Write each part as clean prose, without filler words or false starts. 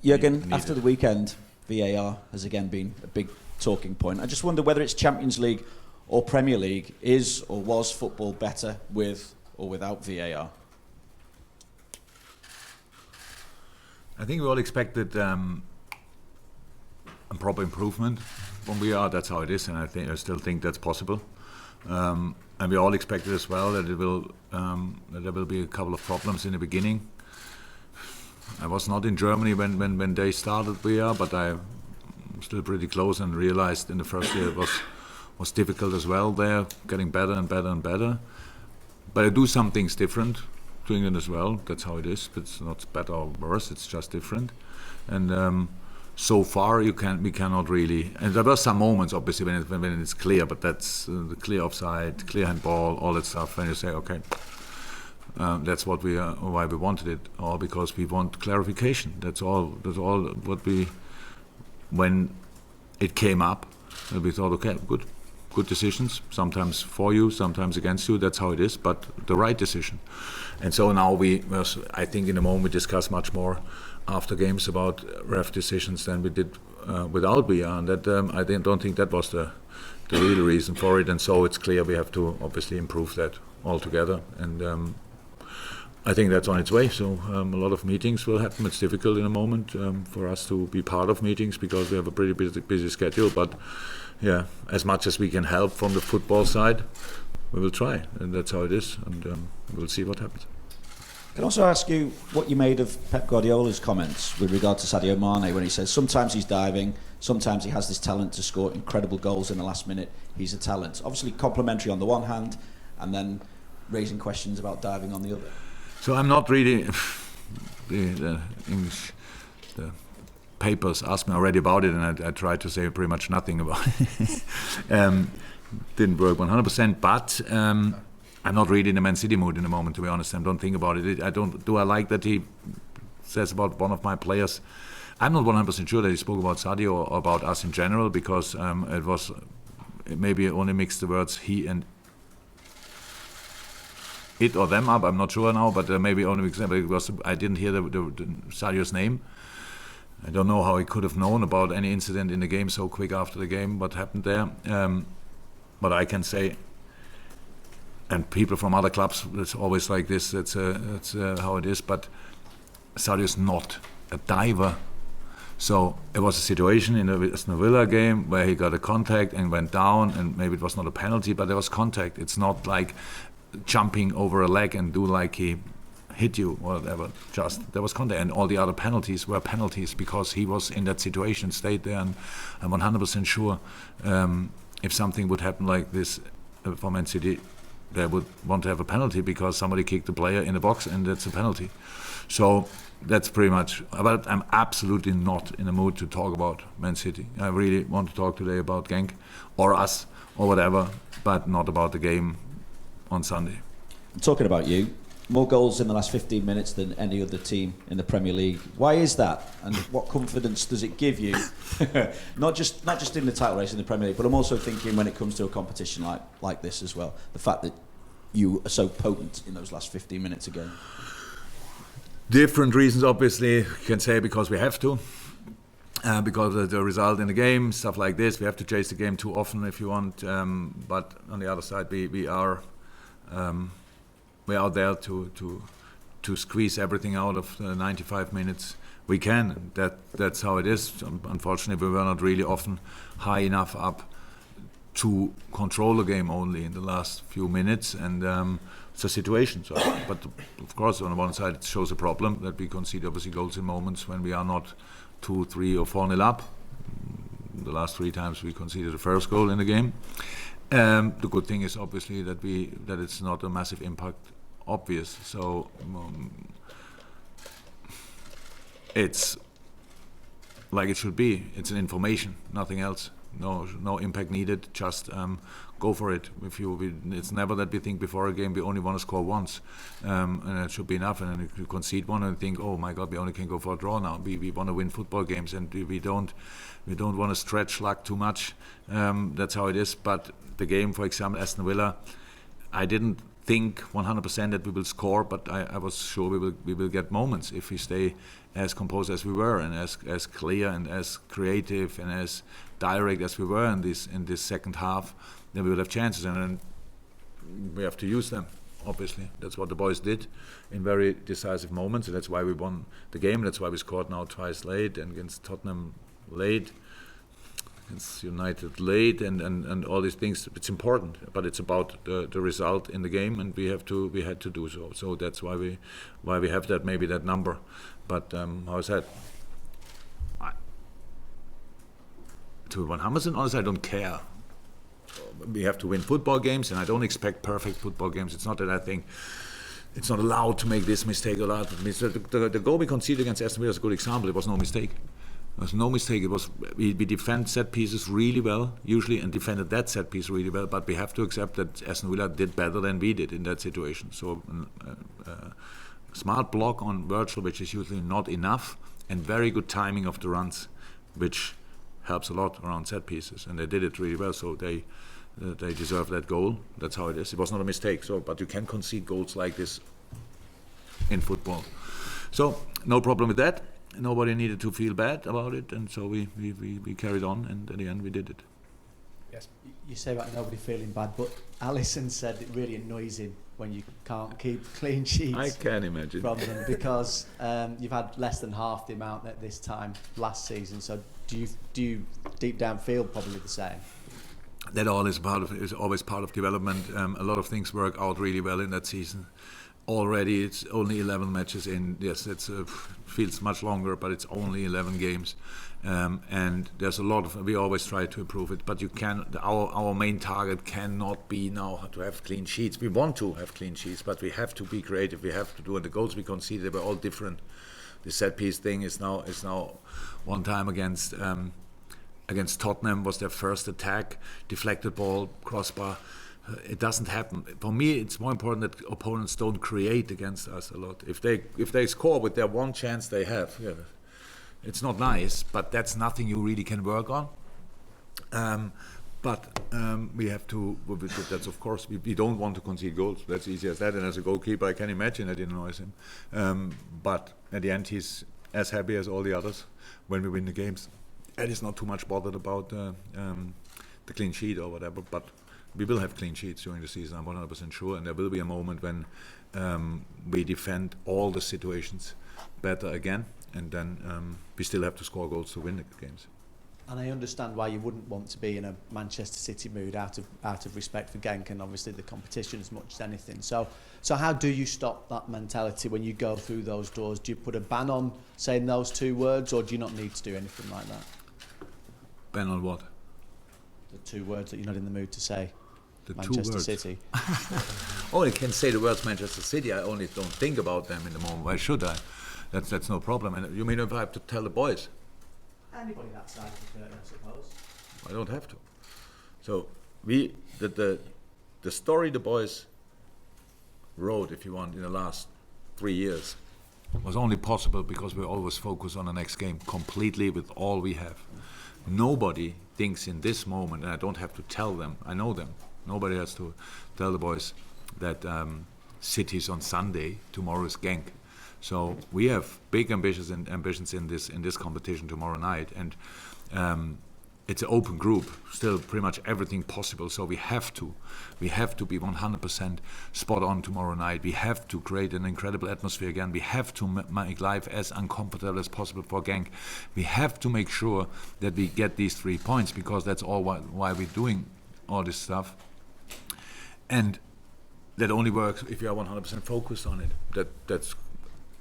Jurgen, after the weekend, VAR has again been a big talking point. I just wonder whether it's Champions League or Premier League, is or was football better with or without VAR? I think we all expected a proper improvement from VAR. That's how it is, and I still think that's possible. And we all expected as well that that there will be a couple of problems in the beginning. I was not in Germany when they started VAR, but I'm still pretty close and realized in the first year it was difficult as well there, getting better and better and better. But I do some things different to England as well. That's how it is. It's not better or worse. It's just different. And so far we cannot really. And there were some moments, obviously, when it's clear. But that's the clear offside, clear handball, all that stuff. When you say, okay, that's what why we wanted it, or because we want clarification. That's all. That's all. When it came up, we thought, okay, good decisions, sometimes for you, sometimes against you, that's how it is, but the right decision. And so now I think in the moment we discuss much more after games about ref decisions than we did without VAR, and that I don't think that was the real reason for it, and so it's clear we have to obviously improve that altogether, and I think that's on its way. So a lot of meetings will happen. It's difficult in a moment for us to be part of meetings because we have a pretty busy schedule, but yeah, as much as we can help from the football side, we will try, and that's how it is, and we'll see what happens. Can I also ask you what you made of Pep Guardiola's comments with regard to Sadio Mane when he says sometimes he's diving, sometimes he has this talent to score incredible goals in the last minute. He's a talent. Obviously complimentary on the one hand, and then raising questions about diving on the other. So I'm not reading the English. The papers asked me already about it, and I tried to say pretty much nothing about it. Didn't work 100%, but I'm not really in the Man City mood in the moment, to be honest. I don't think about it. I like that he says about one of my players. I'm not 100% sure that he spoke about Sadio or about us in general, because maybe only mixed the words he and it or them up. I'm not sure now, but maybe only mixed them, because I didn't hear the Sadio's name. I don't know how he could have known about any incident in the game so quick after the game, what happened there. But I can say, and people from other clubs, it's always like this, that's how it is, but Sadio is not a diver. So it was a situation in the Aston Villa game where he got a contact and went down, and maybe it was not a penalty, but there was contact. It's not like jumping over a leg and do like he hit you or whatever. Just there was contact, and all the other penalties were penalties because he was in that situation, stayed there, and I'm 100% sure if something would happen like this for Man City, they would want to have a penalty because somebody kicked the player in the box, and that's a penalty. So that's pretty much. But I'm absolutely not in the mood to talk about Man City. I really want to talk today about Genk or us or whatever, but not about the game on Sunday. Talking about you, more goals in the last 15 minutes than any other team in the Premier League. Why is that, and what confidence does it give you? not just in the title race in the Premier League, but I'm also thinking when it comes to a competition like this as well. The fact that you are so potent in those last 15 minutes again. Different reasons, obviously. You can say because we have to, because of the result in the game, stuff like this. We have to chase the game too often if you want. But on the other side, we are there to squeeze everything out of the 95 minutes we can. That's how it is. Unfortunately, we were not really often high enough up to control the game only in the last few minutes, and it's a situation. So, but of course, on one side, it shows a problem that we concede obviously goals in moments when we are not 2, 3, or 4-0 up. The last 3 times we conceded the first goal in the game. The good thing is obviously that it's not a massive impact, obvious. So it's like it should be. It's an information, nothing else. No impact needed. Just go for it. It's never that we think before a game we only want to score once, and it should be enough. And then if you concede one and think, oh my God, we only can go for a draw now. We want to win football games, and we don't want to stretch luck too much. That's how it is. But the game, for example, Aston Villa, I didn't think 100% that we will score, but I was sure we will get moments if we stay as composed as we were, and as clear and as creative and as direct as we were in this second half. Then we will have chances, and then we have to use them. Obviously, that's what the boys did in very decisive moments, and that's why we won the game. That's why we scored now twice late, and against Tottenham late, against United late, and all these things. It's important, but it's about the result in the game, and we had to do so. So that's why we have that, maybe that number. But how is that? To be 100% honest, I don't care. We have to win football games, and I don't expect perfect football games. It's not that I think it's not allowed to make this mistake. The goal we conceded against Aston Villa is a good example. It was no mistake. It was no mistake. It was we defend set pieces really well usually, and defended that set piece really well. But we have to accept that Aston Villa did better than we did in that situation. So smart block on Virgil, which is usually not enough, and very good timing of the runs, which helps a lot around set pieces, and they did it really well. So they deserve that goal. That's how it is. It was not a mistake. So, but you can concede goals like this in football. So no problem with that. Nobody needed to feel bad about it, and so we carried on, and at the end we did it. Yes. You say about nobody feeling bad, but Alisson said it really annoys him when you can't keep clean sheets. I can imagine. From them, because you've had less than half the amount at this time last season. So do you deep down feel probably the same? That all is always part of development. A lot of things work out really well in that season. Already, it's only 11 matches in. Yes, it feels much longer, but it's only 11 games, and there's a lot of. We always try to improve it, but you can. Our main target cannot be now to have clean sheets. We want to have clean sheets, but we have to be creative. We have to do. And the goals we conceded, they were all different. The set piece thing is now one time against Tottenham was their first attack, deflected ball, crossbar. It doesn't happen. For me, it's more important that opponents don't create against us a lot. If they score with their one chance they have, yeah, it's not nice, but that's nothing you really can work on. But we have to. That's of course we don't want to concede goals. That's easy as that. And as a goalkeeper, I can imagine that it annoys him. But at the end, he's as happy as all the others when we win the games. And he's not too much bothered about the clean sheet or whatever. But we will have clean sheets during the season, I'm 100% sure, and there will be a moment when we defend all the situations better again, and then we still have to score goals to win the games. And I understand why you wouldn't want to be in a Manchester City mood out of respect for Genk and obviously the competition as much as anything. So how do you stop that mentality when you go through those doors? Do you put a ban on saying those two words, or do you not need to do anything like that? Ban on what? The two words that you're not in the mood to say. The Manchester 2 words. City. Oh, I can say the words Manchester City. I only don't think about them in the moment. Why should I? That's no problem. And you mean if I have to tell the boys? Anybody that side of the curtain, I suppose. I don't have to. So the story the boys wrote, if you want, in the last 3 years was only possible because we always focus on the next game completely with all we have. Nobody thinks in this moment, and I don't have to tell them, I know them. Nobody has to tell the boys that City's on Sunday, tomorrow is Genk. So we have big ambitions in this competition tomorrow night, and it's an open group, still pretty much everything possible. So we have to be 100% spot on tomorrow night. We have to create an incredible atmosphere again. We have to make life as uncomfortable as possible for Genk. We have to make sure that we get these 3 points, because that's all why we're doing all this stuff. And that only works if you are 100% focused on it. That's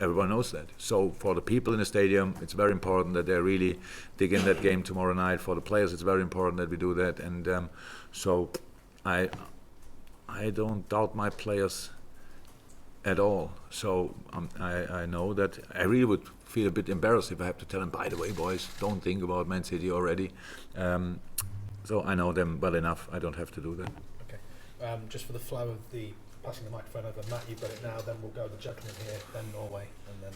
everyone knows that. So for the people in the stadium, it's very important that they really dig in that game tomorrow night. For the players, it's very important that we do that. And so I don't doubt my players at all. So I know that I really would feel a bit embarrassed if I have to tell them, by the way, boys, don't think about Man City already. So I know them well enough. I don't have to do that. Okay. Just for the flow of the passing the microphone over, Matt, you've got it now, then we'll go to the judgment here, then Norway, and then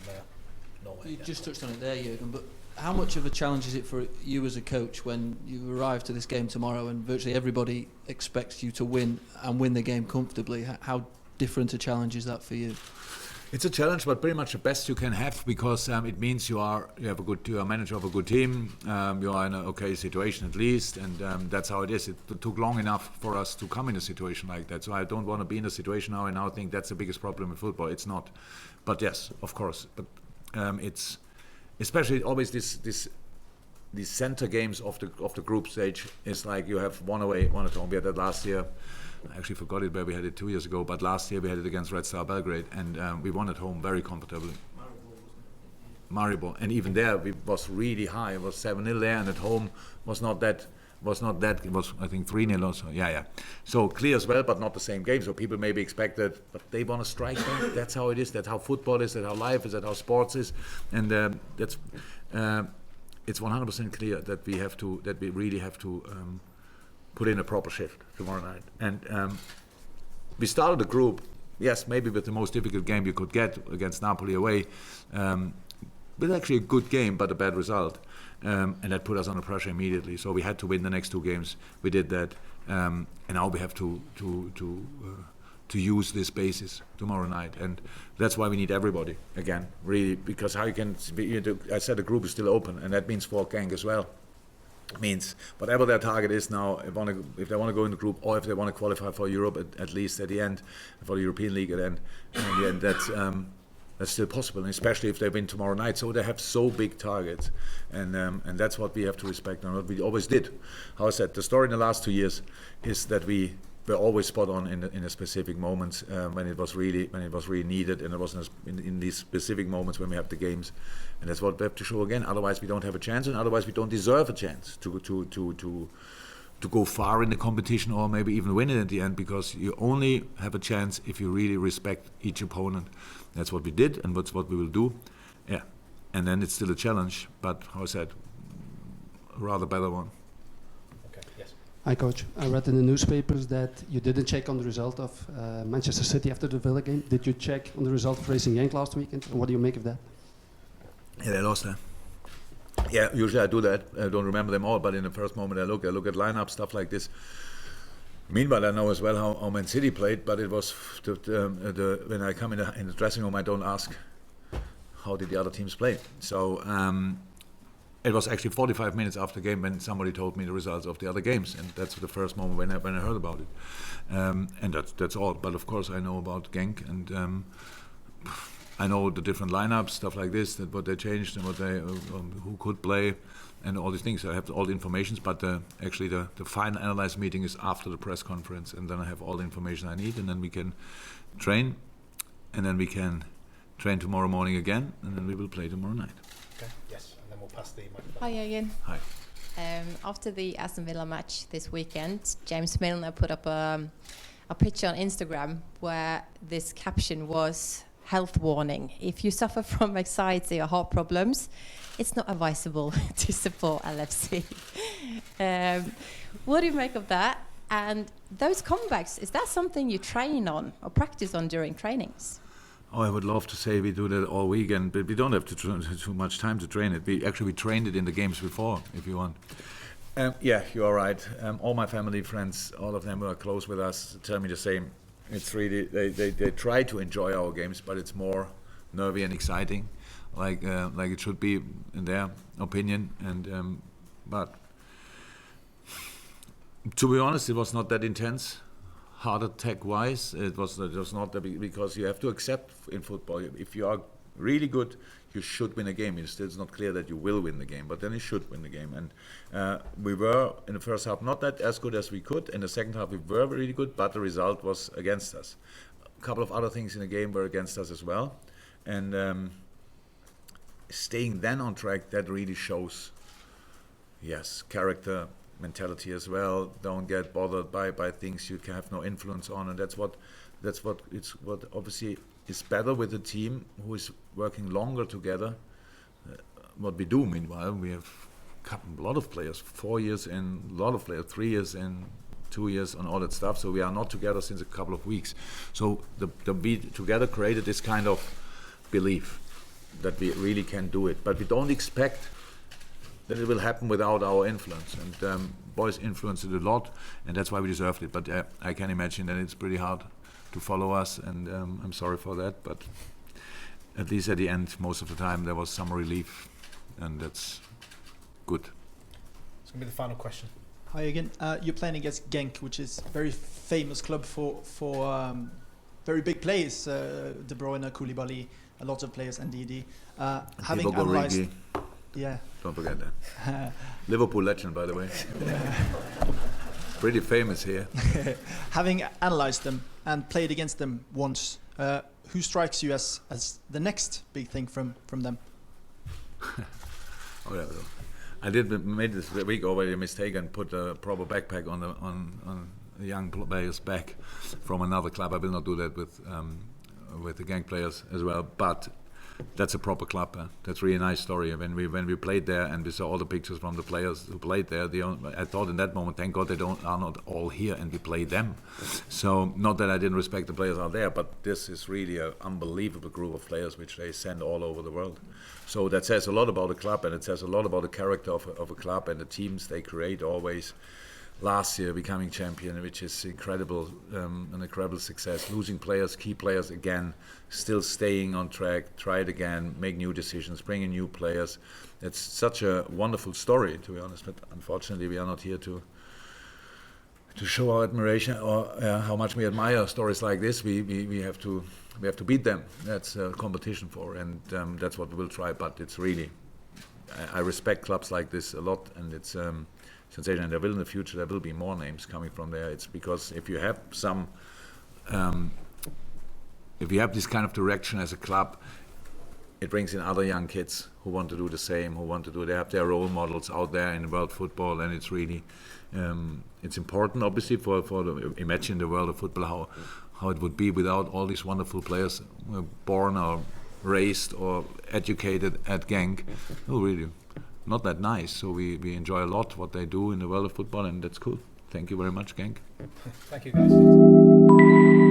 Norway. You just touched on it there, Jurgen, but how much of a challenge is it for you as a coach when you arrive to this game tomorrow and virtually everybody expects you to win and win the game comfortably? How different a challenge is that for you? It's a challenge, but pretty much the best you can have, because it means you are a manager of a good team. You are in an okay situation at least, and that's how it is. It took long enough for us to come in a situation like that. So I don't want to be in a situation now and now think that's the biggest problem in football. It's not, but yes, of course. But it's especially always these center games of the group stage. Is like you have one away, one at home. We had that last year. I actually forgot it where we had it 2 years ago, but last year we had it against Red Star Belgrade, and we won at home very comfortably. Maribor, and even there we was really high. It was 7-0 there, and at home was not that. It was, I think, 3-0 also. Yeah. So clear as well, but not the same game. So people maybe expect that, but they want to strike back. That's how it is. That's how football is. That's how life is. That's how sports is, and that's. It's 100% clear that we really have to. Put in a proper shift tomorrow night. And we started the group, yes, maybe with the most difficult game you could get against Napoli away. But actually a good game, but a bad result. And that put us under pressure immediately. So we had to win the next 2 games. We did that. And now we have to use this basis tomorrow night. And that's why we need everybody again, really, because how you can, I said the group is still open, and that means for Genk as well. Means whatever their target is now, if they want to go in the group, or if they want to qualify for Europe at least at the end, for the European League at the end, that's still possible, and especially if they win tomorrow night. So they have so big targets, and that's what we have to respect, and what we always did. How I said, the story in the last 2 years is that we were always spot on in the specific moments when it was really needed, and it was in these specific moments when we have the games, and that's what we have to show again. Otherwise, we don't have a chance, and otherwise, we don't deserve a chance to go far in the competition, or maybe even win it at the end, because you only have a chance if you really respect each opponent. That's what we did, and that's what we will do. Yeah, and then it's still a challenge, but how I said, a rather better one. Hi, Coach. I read in the newspapers that you didn't check on the result of Manchester City after the Villa game. Did you check on the result of Racing Genk last weekend? And what do you make of that? Yeah, they lost that. Yeah, usually I do that. I don't remember them all, but in the first moment I look at lineup, stuff like this. Meanwhile, I know as well how Man City played, but it was when I come in the dressing room, I don't ask how did the other teams play. So it was actually 45 minutes after the game when somebody told me the results of the other games, and that's the first moment when I heard about it. And that's all. But of course, I know about Genk, and I know the different lineups, stuff like this, that what they changed and what they who could play, and all these things. I have all the information, but actually the final analyze meeting is after the press conference, and then I have all the information I need, and then we can train, and then we can train tomorrow morning again, and then we will play tomorrow night. Okay. Yes, and then we'll pass the microphone. Hi, Jurgen. Hi. After the Aston Villa match this weekend, James Milner put up a picture on Instagram where this caption was health warning. If you suffer from anxiety or heart problems, it's not advisable to support LFC. What do you make of that? And those comebacks, is that something you train on or practice on during trainings? Oh, I would love to say we do that all weekend, but we don't have too much time to train it. We trained it in the games before, if you want. Yeah, you are right. All my family, friends, all of them who are close with us tell me the same. It's really they try to enjoy our games, but it's more nervy and exciting, like it should be in their opinion. And but to be honest, it was not that intense. Heart attack wise, it was not that big, because you have to accept in football, if you are really good, you should win a game. It's not clear that you will win the game, but then you should win the game. And we were in the first half not that as good as we could. In the second half we were really good, but the result was against us. A couple of other things in the game were against us as well. And staying then on track, that really shows, yes, character, mentality as well. Don't get bothered by things you can have no influence on, and that's what obviously is better with a team who is working longer together. What we do, meanwhile, we have a lot of players, 4 years in, a lot of players, 3 years in, 2 years on all that stuff. So we are not together since a couple of weeks. So the be together created this kind of belief that we really can do it, but we don't expect that it will happen without our influence, and boys influenced it a lot, and that's why we deserved it. But I can imagine that it's pretty hard to follow us, and I'm sorry for that, but at least at the end, most of the time, there was some relief, and that's good. It's going to be the final question. Hi again. You're playing against Genk, which is a very famous club for very big players. De Bruyne, Koulibaly, a lot of players, and Ndidi. Having analysed, yeah, don't forget that. Liverpool legend, by the way. Pretty famous here. Having analysed them and played against them once, who strikes you as the next big thing from them? Oh, yeah. I made this week already a mistake and put a proper backpack on the young players' back from another club. I will not do that with the Genk players as well, but that's a proper club. That's really a nice story. When we played there and we saw all the pictures from the players who played there, I thought in that moment, thank God are not all here and we play them. So not that I didn't respect the players out there, but this is really an unbelievable group of players which they send all over the world. So that says a lot about the club, and it says a lot about the character of a club and the teams they create always. Last year becoming champion, which is incredible, an incredible success. Losing players, key players again, still staying on track, try it again, make new decisions, bring in new players. It's such a wonderful story, to be honest, but unfortunately we are not here to show our admiration or how much we admire stories like this. We have to beat them. That's a competition for, and that's what we will try. But it's really, I respect clubs like this a lot, and it's sensation. And there will in the future there will be more names coming from there. It's because if you have some, if you have this kind of direction as a club, it brings in other young kids who want to do the same, they have their role models out there in world football, and it's really, it's important obviously for imagine the world of football, how it would be without all these wonderful players born or raised or educated at Genk. Oh, really, not that nice. So we enjoy a lot what they do in the world of football, and that's cool. Thank you very much, Genk. Thank you, guys.